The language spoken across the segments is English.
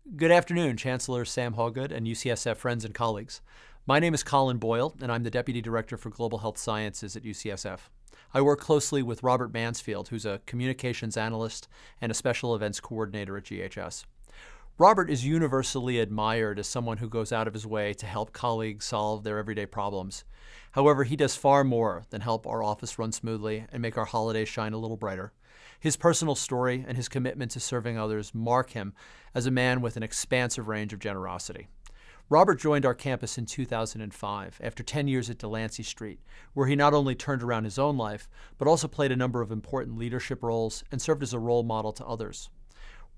Good afternoon, Chancellor Sam Hawgood and UCSF friends and colleagues. My name is Colin Boyle, and I'm the Deputy Director for Global Health Sciences at UCSF. I work closely with Robert Mansfield, who's a communications analyst and a special events coordinator at GHS. Robert is universally admired as someone who goes out of his way to help colleagues solve their everyday problems. However, he does far more than help our office run smoothly and make our holidays shine a little brighter. His personal story and his commitment to serving others mark him as a man with an expansive range of generosity. Robert joined our campus in 2005 after 10 years at Delancey Street, where he not only turned around his own life, but also played a number of important leadership roles and served as a role model to others.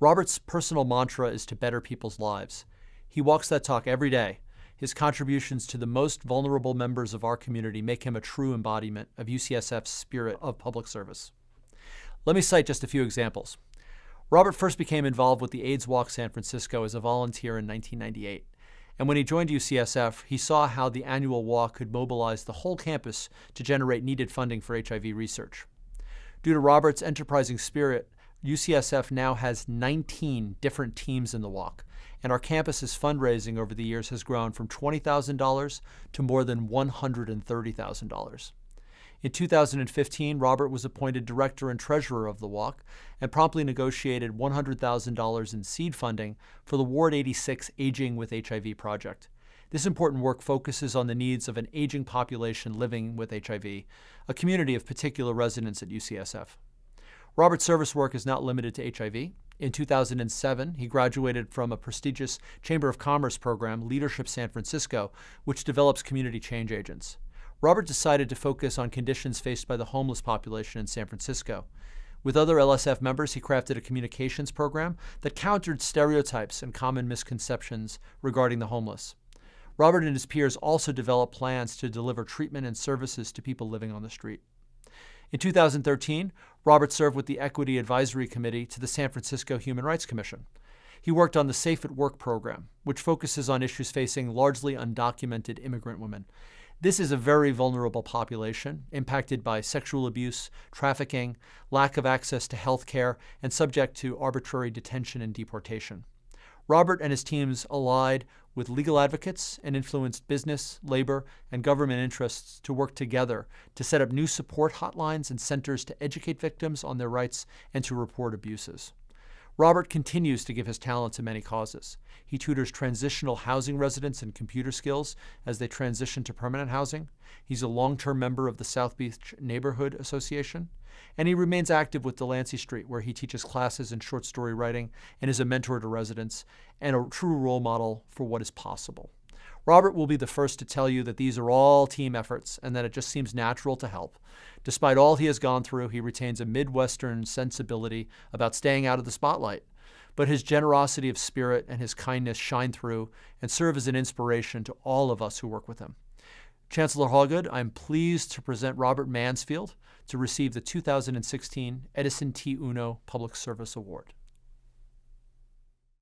Robert's personal mantra is to better people's lives. He walks that talk every day. His contributions to the most vulnerable members of our community make him a true embodiment of UCSF's spirit of public service. Let me cite just a few examples. Robert first became involved with the AIDS Walk San Francisco as a volunteer in 1998. And when he joined UCSF, he saw how the annual walk could mobilize the whole campus to generate needed funding for HIV research. Due to Robert's enterprising spirit, UCSF now has 19 different teams in the walk, and our campus's fundraising over the years has grown from $20,000 to more than $130,000. In 2015, Robert was appointed director and treasurer of the walk and promptly negotiated $100,000 in seed funding for the Ward 86 Aging with HIV project. This important work focuses on the needs of an aging population living with HIV, a community of particular residents at UCSF. Robert's service work is not limited to HIV. In 2007, he graduated from a prestigious Chamber of Commerce program, Leadership San Francisco, which develops community change agents. Robert decided to focus on conditions faced by the homeless population in San Francisco. With other LSF members, he crafted a communications program that countered stereotypes and common misconceptions regarding the homeless. Robert and his peers also developed plans to deliver treatment and services to people living on the street. In 2013, Robert served with the Equity Advisory Committee to the San Francisco Human Rights Commission. He worked on the Safe at Work program, which focuses on issues facing largely undocumented immigrant women. This is a very vulnerable population, impacted by sexual abuse, trafficking, lack of access to health care, and subject to arbitrary detention and deportation. Robert and his teams allied with legal advocates and influenced business, labor, and government interests to work together to set up new support hotlines and centers to educate victims on their rights and to report abuses. Robert continues to give his talent to many causes. He tutors transitional housing residents in computer skills as they transition to permanent housing. He's a long-term member of the South Beach Neighborhood Association. And he remains active with Delancey Street, where he teaches classes in short story writing and is a mentor to residents and a true role model for what is possible. Robert will be the first to tell you that these are all team efforts and that it just seems natural to help. Despite all he has gone through, he retains a Midwestern sensibility about staying out of the spotlight. But his generosity of spirit and his kindness shine through and serve as an inspiration to all of us who work with him. Chancellor Hawgood, I'm pleased to present Robert Mansfield to receive the 2016 Edison T. Uno Public Service Award.